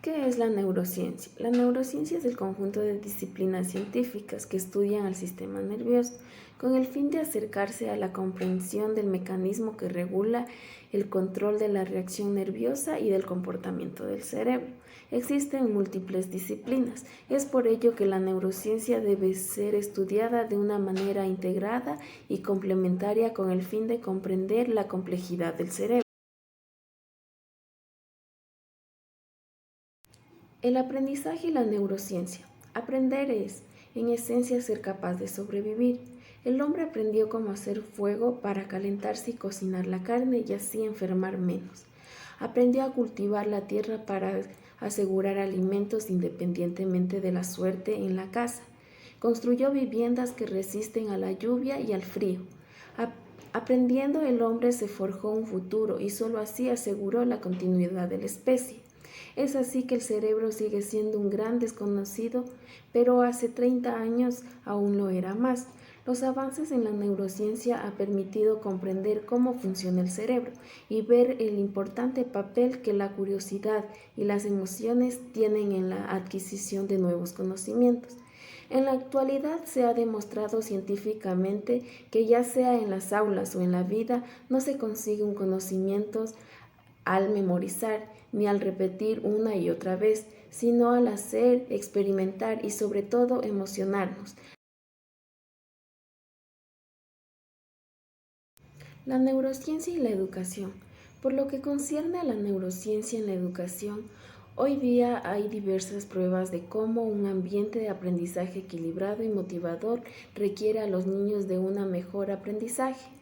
¿Qué es la neurociencia? La neurociencia es el conjunto de disciplinas científicas que estudian al sistema nervioso con el fin de acercarse a la comprensión del mecanismo que regula el control de la reacción nerviosa y del comportamiento del cerebro. Existen múltiples disciplinas, es por ello que la neurociencia debe ser estudiada de una manera integrada y complementaria con el fin de comprender la complejidad del cerebro. El aprendizaje y la neurociencia. Aprender es, en esencia, ser capaz de sobrevivir. El hombre aprendió cómo hacer fuego para calentarse y cocinar la carne y así enfermar menos. Aprendió a cultivar la tierra para asegurar alimentos independientemente de la suerte en la casa. Construyó viviendas que resisten a la lluvia y al frío. Aprendiendo, el hombre se forjó un futuro y sólo así aseguró la continuidad de la especie. Es así que el cerebro sigue siendo un gran desconocido, pero hace 30 años aún lo era más. Los avances en la neurociencia han permitido comprender cómo funciona el cerebro y ver el importante papel que la curiosidad y las emociones tienen en la adquisición de nuevos conocimientos. En la actualidad se ha demostrado científicamente que ya sea en las aulas o en la vida no se consigue un conocimiento al memorizar ni al repetir una y otra vez, sino al hacer, experimentar y sobre todo emocionarnos. La neurociencia y la educación. Por lo que concierne a la neurociencia en la educación, hoy día hay diversas pruebas de cómo un ambiente de aprendizaje equilibrado y motivador requiere a los niños de un mejor aprendizaje.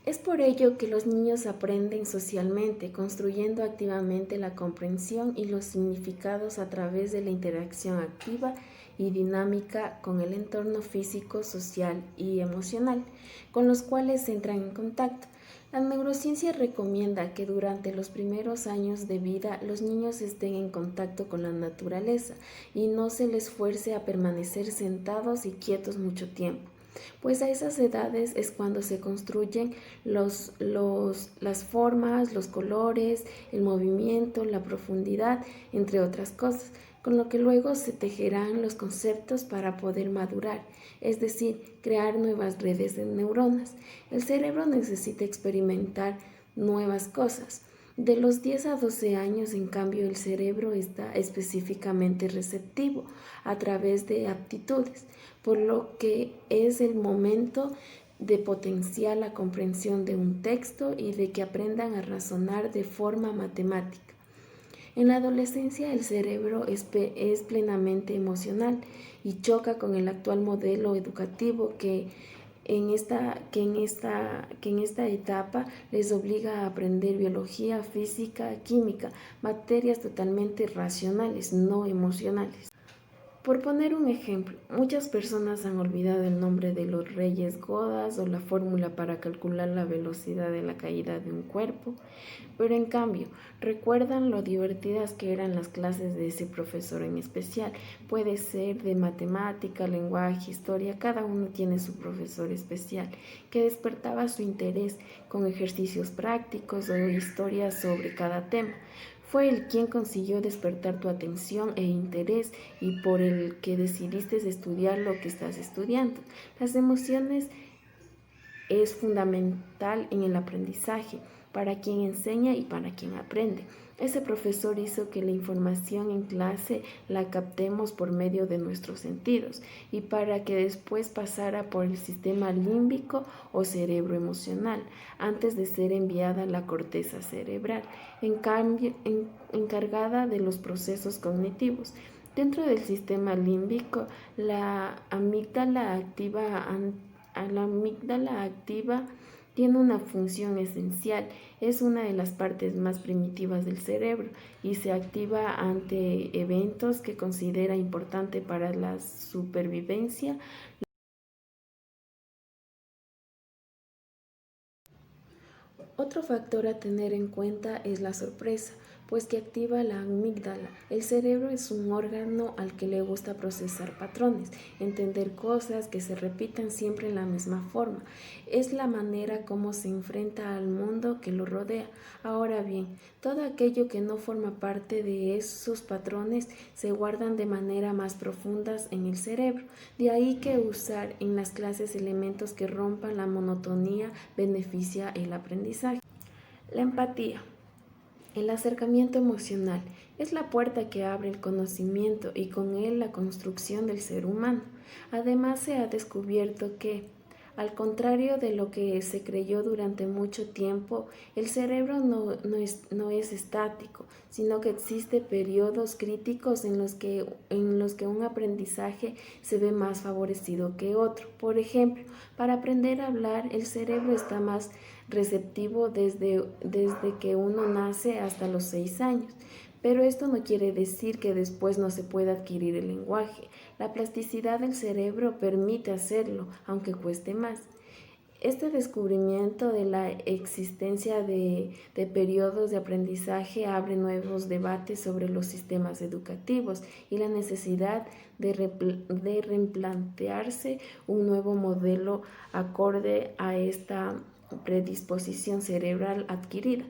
Es por ello que los niños aprenden socialmente, construyendo activamente la comprensión y los significados a través de la interacción activa y dinámica con el entorno físico, social y emocional, con los cuales entran en contacto. La neurociencia recomienda que durante los primeros años de vida los niños estén en contacto con la naturaleza y no se les fuerce a permanecer sentados y quietos mucho tiempo, pues a esas edades es cuando se construyen las formas, los colores, el movimiento, la profundidad, entre otras cosas, con lo que luego se tejerán los conceptos para poder madurar, es decir, crear nuevas redes de neuronas. El cerebro necesita experimentar nuevas cosas. De los 10 a 12 años, en cambio, el cerebro está específicamente receptivo a través de aptitudes, por lo que es el momento de potenciar la comprensión de un texto y de que aprendan a razonar de forma matemática. En la adolescencia el cerebro es plenamente emocional y choca con el actual modelo educativo que en esta etapa les obliga a aprender biología, física, química, materias totalmente racionales, no emocionales. Por poner un ejemplo, muchas personas han olvidado el nombre de los reyes Godas o la fórmula para calcular la velocidad de la caída de un cuerpo, pero en cambio recuerdan lo divertidas que eran las clases de ese profesor en especial. Puede ser de matemática, lenguaje, historia, cada uno tiene su profesor especial que despertaba su interés con ejercicios prácticos o historias sobre cada tema. Fue el quien consiguió despertar tu atención e interés y por el que decidiste estudiar lo que estás estudiando. Las emociones es fundamental en el aprendizaje, para quien enseña y para quien aprende. Ese profesor hizo que la información en clase la captemos por medio de nuestros sentidos y para que después pasara por el sistema límbico o cerebro emocional antes de ser enviada a la corteza cerebral, en cambio, encargada de los procesos cognitivos. Dentro del sistema límbico, la amígdala activa tiene una función esencial, es una de las partes más primitivas del cerebro y se activa ante eventos que considera importante para la supervivencia. Otro factor a tener en cuenta es la sorpresa. pues que activa la amígdala. El cerebro es un órgano al que le gusta procesar patrones, entender cosas que se repitan siempre en la misma forma. Es la manera como se enfrenta al mundo que lo rodea. Ahora bien, todo aquello que no forma parte de esos patrones se guardan de manera más profundas en el cerebro. De ahí que usar en las clases elementos que rompan la monotonía beneficia el aprendizaje. La empatía. El acercamiento emocional es la puerta que abre el conocimiento y con él la construcción del ser humano. Además, se ha descubierto que, al contrario de lo que se creyó durante mucho tiempo, el cerebro no es estático, sino que existen periodos críticos en los que un aprendizaje se ve más favorecido que otro. Por ejemplo, para aprender a hablar, el cerebro está más receptivo desde que uno nace hasta los 6 años. Pero esto no quiere decir que después no se pueda adquirir el lenguaje. La plasticidad del cerebro permite hacerlo, aunque cueste más. Este descubrimiento de la existencia de periodos de aprendizaje abre nuevos debates sobre los sistemas educativos y la necesidad de replantearse un nuevo modelo acorde a esta predisposición cerebral adquirida.